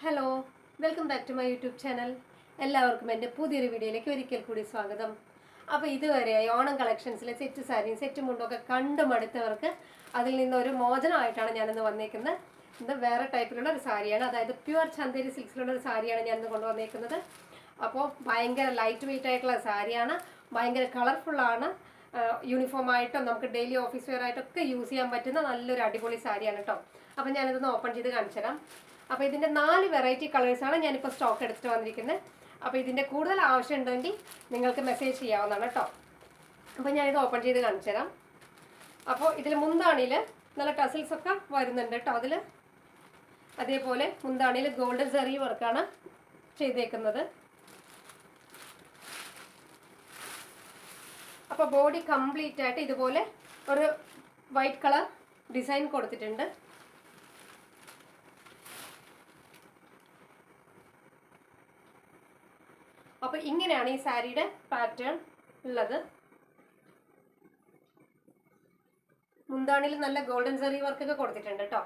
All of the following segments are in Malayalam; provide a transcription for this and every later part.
Hello, welcome back to my YouTube channel. എല്ലാവർക്കും എൻ്റെ പുതിയൊരു വീഡിയോയിലേക്ക് ഒരിക്കൽ കൂടി സ്വാഗതം. അപ്പോൾ ഇതുവരെയായി ഓണം കളക്ഷൻസിലെ സെറ്റ് സാരിയും സെറ്റ് മുണ്ടൊക്കെ കണ്ടു മടുത്തവർക്ക് അതിൽ നിന്നൊരു മോചനമായിട്ടാണ് ഞാനിന്ന് വന്നേക്കുന്നത്. ഇന്ന് വേറെ ടൈപ്പിലുള്ള ഒരു സാരിയാണ്, അതായത് പ്യുവർ ചന്തേരി സിൽക്സിലുള്ള ഒരു സാരിയാണ് ഞാനിന്ന് കൊണ്ടുവന്നേക്കുന്നത്. അപ്പോൾ ഭയങ്കര ലൈറ്റ് വെയിറ്റ് ആയിട്ടുള്ള സാരിയാണ്, ഭയങ്കര കളർഫുള്ളാണ്. യൂണിഫോം ആയിട്ടോ നമുക്ക് ഡെയിലി ഓഫീസ് വെയർ ആയിട്ടൊക്കെ യൂസ് ചെയ്യാൻ പറ്റുന്ന നല്ലൊരു അടിപൊളി സാരിയാണ് കേട്ടോ. അപ്പോൾ ഞാനിതൊന്ന് ഓപ്പൺ ചെയ്ത് കാണിച്ചു തരാം. അപ്പോൾ ഇതിൻ്റെ 4 വെറൈറ്റി കളേഴ്സാണ് ഞാനിപ്പോൾ സ്റ്റോക്ക് എടുത്തിട്ട് വന്നിരിക്കുന്നത്. അപ്പോൾ ഇതിൻ്റെ കൂടുതൽ ആവശ്യം ഉണ്ടെങ്കിൽ നിങ്ങൾക്ക് മെസ്സേജ് ചെയ്യാവുന്നതാണ് കേട്ടോ. അപ്പോൾ ഞാനിത് ഓപ്പൺ ചെയ്ത് കാണിച്ചു തരാം. അപ്പോൾ ഇതിൽ മുന്താണിയിൽ നല്ല ടസിൽസ് ഒക്കെ വരുന്നുണ്ട് കേട്ടോ. അതിൽ അതേപോലെ മുന്താണിയിൽ ഗോൾഡൻ സെറി വർക്കാണ് ചെയ്തേക്കുന്നത്. അപ്പോൾ ബോഡി കംപ്ലീറ്റ് ആയിട്ട് ഇതുപോലെ ഒരു വൈറ്റ് കളർ ഡിസൈൻ കൊടുത്തിട്ടുണ്ട്. അപ്പോൾ ഇങ്ങനെയാണ് ഈ സാരിയുടെ പാറ്റേൺ ഉള്ളത്. മുന്താണിയിൽ നല്ല ഗോൾഡൻ സെറി വർക്കൊക്കെ കൊടുത്തിട്ടുണ്ട് കേട്ടോ.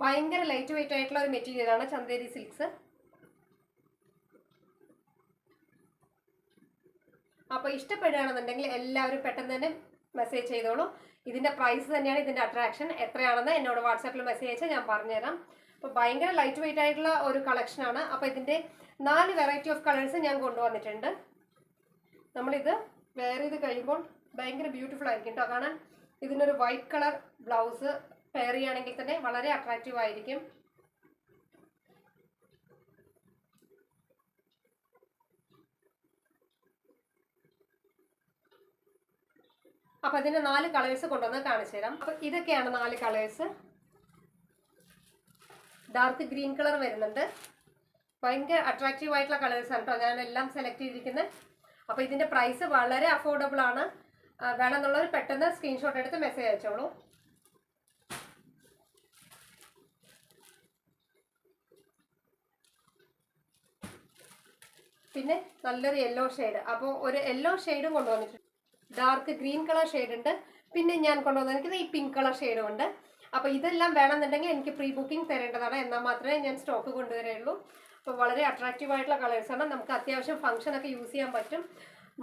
ഭയങ്കര ലൈറ്റ് വെയിറ്റ് ആയിട്ടുള്ള ഒരു മെറ്റീരിയലാണ് ചന്തേരി സിൽക്സ്. അപ്പോൾ ഇഷ്ടപ്പെടുകയാണെന്നുണ്ടെങ്കിൽ എല്ലാവരും പെട്ടെന്ന് തന്നെ മെസ്സേജ് ചെയ്തോളൂ. ഇതിൻ്റെ പ്രൈസ് തന്നെയാണ് ഇതിൻ്റെ അട്രാക്ഷൻ. എത്രയാണെന്ന് എന്നോട് വാട്സാപ്പിൽ മെസ്സേജ് അയച്ചാൽ ഞാൻ പറഞ്ഞുതരാം. അപ്പോൾ ഭയങ്കര ലൈറ്റ് വെയിറ്റ് ആയിട്ടുള്ള ഒരു കളക്ഷനാണ്. അപ്പോൾ ഇതിൻ്റെ 4 വെറൈറ്റി ഓഫ് കളേഴ്സ് ഞാൻ കൊണ്ടുവന്നിട്ടുണ്ട്. നമ്മളിത് വെയർ ചെയ്ത് കഴിയുമ്പോൾ ഭയങ്കര ബ്യൂട്ടിഫുൾ ആയിരിക്കും കേട്ടോ കാണാൻ. ഇതിനൊരു വൈറ്റ് കളർ ബ്ലൗസ് പെയർ ചെയ്യുകയാണെങ്കിൽ തന്നെ വളരെ അട്രാക്റ്റീവ് ആയിരിക്കും. അപ്പോൾ അതിൻ്റെ 4 കളേഴ്സ് കൊണ്ടുവന്ന് കാണിച്ചു തരാം. അപ്പോൾ ഇതൊക്കെയാണ് 4 കളേഴ്സ്. ഡാർക്ക് ഗ്രീൻ കളർ വരുന്നുണ്ട്. ഭയങ്കര അട്രാക്റ്റീവ് ആയിട്ടുള്ള കളേഴ്സാണ് കേട്ടോ ഞാൻ എല്ലാം സെലക്ട് ചെയ്തിരിക്കുന്നത്. അപ്പോൾ ഇതിൻ്റെ പ്രൈസ് വളരെ അഫോർഡബിൾ ആണ്. വേണമെന്നുള്ളവർ പെട്ടെന്ന് സ്ക്രീൻഷോട്ട് എടുത്ത് മെസ്സേജ് അയച്ചോളൂ. പിന്നെ നല്ലൊരു യെല്ലോ ഷെയ്ഡ്, അപ്പോൾ ഒരു യെല്ലോ ഷെയ്ഡും കൊണ്ടുവന്നിട്ടുണ്ട്. ഡാർക്ക് ഗ്രീൻ കളർ ഷെയ്ഡ് ഉണ്ട്. പിന്നെ ഞാൻ കൊണ്ടുവന്നിരിക്കുന്നത് ഈ പിങ്ക് കളർ ഷെയ്ഡും ഉണ്ട്. അപ്പോൾ ഇതെല്ലാം വേണമെന്നുണ്ടെങ്കിൽ എനിക്ക് പ്രീ ബുക്കിംഗ് തരേണ്ടതാണ്, എന്നാൽ മാത്രമേ ഞാൻ സ്റ്റോക്ക് കൊണ്ടുവരുള്ളൂ. അപ്പോൾ വളരെ അട്രാക്റ്റീവ് ആയിട്ടുള്ള കളേഴ്സാണ്. നമുക്ക് അത്യാവശ്യം ഫംഗ്ഷനൊക്കെ യൂസ് ചെയ്യാൻ പറ്റും.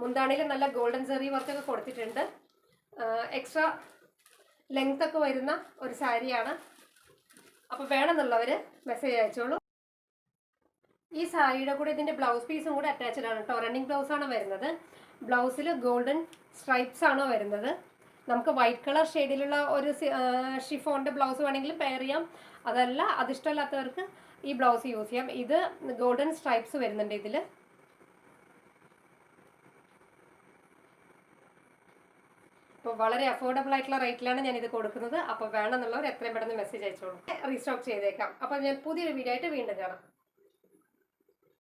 മുന്താണിയിൽ നല്ല ഗോൾഡൻ സെറി വർക്കൊക്കെ കൊടുത്തിട്ടുണ്ട്. എക്സ്ട്രാ ലെങ്ത് ഒക്കെ വരുന്ന ഒരു സാരിയാണ്. അപ്പോൾ വേണമെന്നുള്ളവർ മെസ്സേജ് അയച്ചോളൂ. ഈ സാരിയുടെ കൂടെ ഇതിൻ്റെ ബ്ലൗസ് പീസും കൂടെ അറ്റാച്ച്ഡ് ആണ് കേട്ടോ. റണ്ണിങ് ബ്ലൗസാണ് വരുന്നത്. ബ്ലൗസിൽ ഗോൾഡൻ സ്ട്രൈപ്സ് ആണ് വരുന്നത്. നമുക്ക് വൈറ്റ് കളർ ഷെയ്ഡിലുള്ള ഒരു ഷിഫോണിൻ്റെ ബ്ലൗസ് വേണമെങ്കിലും പെയർ ചെയ്യാം. അതല്ല, അതിഷ്ടമല്ലാത്തവർക്ക് ഈ ബ്ലൗസ് യൂസ് ചെയ്യാം. ഇത് ഗോൾഡൻ സ്ട്രൈപ്സ് വരുന്നുണ്ട് ഇതിൽ. അപ്പോൾ വളരെ അഫോർഡബിൾ ആയിട്ടുള്ള റേറ്റിലാണ് ഞാനിത് കൊടുക്കുന്നത്. അപ്പോൾ വേണമെന്നുള്ളവർ എത്രയും പെട്ടെന്ന് മെസ്സേജ് അയച്ചോളൂ. റീസ്റ്റോക്ക് ചെയ്തേക്കാം. അപ്പോൾ ഞാൻ പുതിയൊരു വീഡിയോ ആയിട്ട് വീണ്ടും കാണാം.